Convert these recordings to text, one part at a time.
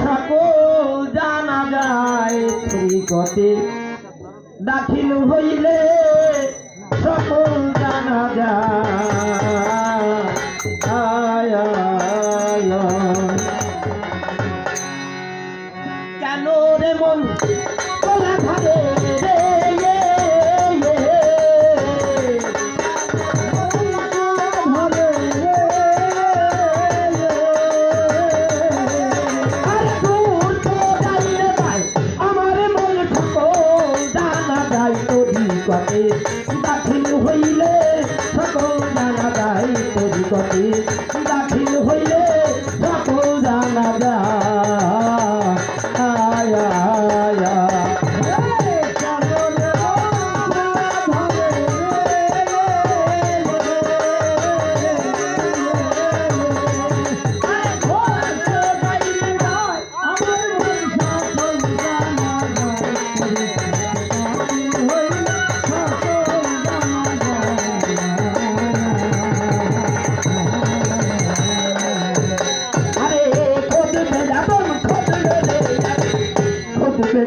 সকল জানা যায় ত্রিকটে দাখিল হইলে সকল জানা যায়। কেন রে মন তোলা ধারে রে দাখিল হইলে সকল জানা যায় তরিকতে দাখিল হইলে সকল জানা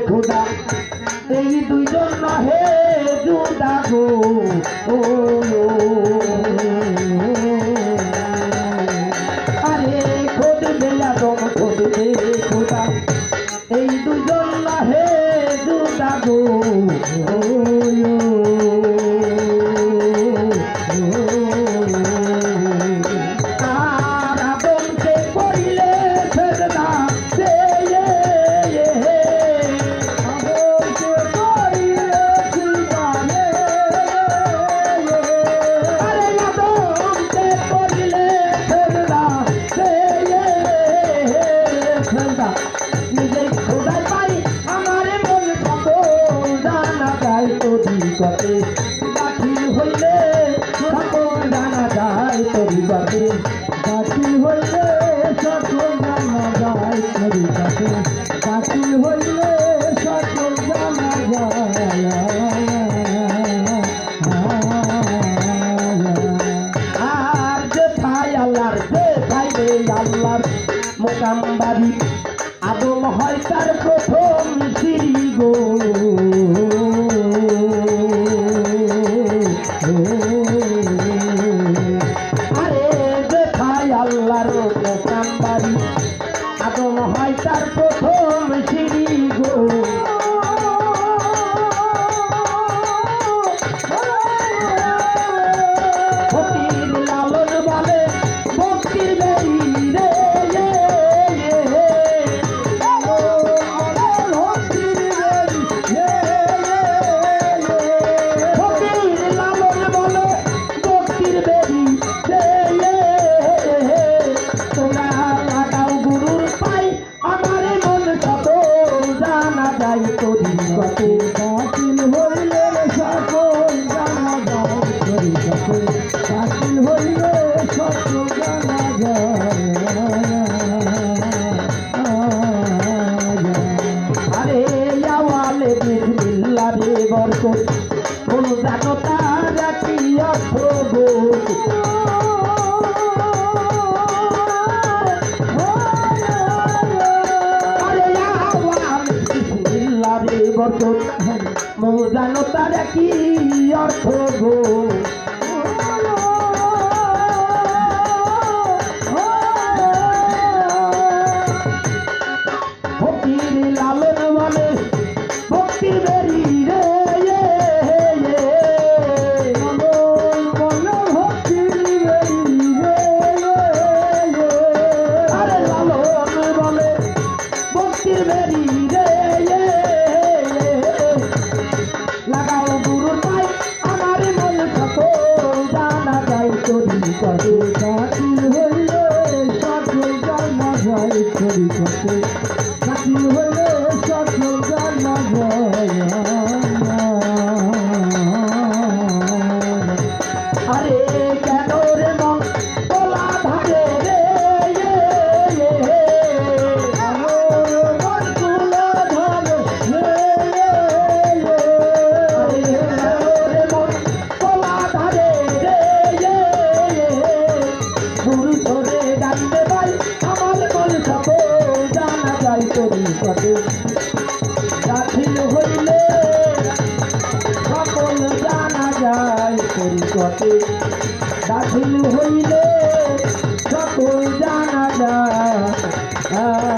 খোদা এই দুইজন নহে জুদা গো আরে খোদবে আদম খোদবে খোদা এই দুইজন নহে জুদা গো আর আদমকে করিলে সেজদা নিজেই খোদাই পাই আমারে মন সকল জানা যায় তরিকতে দাখিল হইলে সকল জানা যায় তরিকতে দাখিল হইলে সকল জানা যায় তরিকতে দাখিল হইলে সকল জানা যায়। আর যে ভাই আল্লাহর যে ভাই রে আল্লাহর মোকাম বাড়ি আদম হয় তার প্রথম সিঁড়ি গো আরে দেখায় আল্লাহর মোকাম বাড়ি আদম হয় তার প্রথম সিঁড়ি গো ফকির লালন বলে ভক্তির বেরি রে তরিকতে দাখিল হইলে সকল জানা যায় তরিকতে দাখিল হইলে সকল জানা যায়। আরে আওয়ালে বিসমিল্লাহ রে বরকত কোন জানো তার কি অর্থ গো বরকত মৌজানো তার কি অর্থ গো ফকির লালন বলে ভক্তির বেরি রে ভক্তির বেরি রে আরে লালন বলে ভক্তির বেরি রে লাগাও গুরু পাই আমার মন সকল জানা যায় তরিকতে দাখিল হইলে সকল জানা যায় তরিকতে দাখিল হইলে সকল জানা যায়। আরে কেন রে মন তোলা ধারে রে গুরু ধরে ডাকতে পাই আমার মন সকল জানা যায় জগতে দাখিল হইলে সকল জানা যায়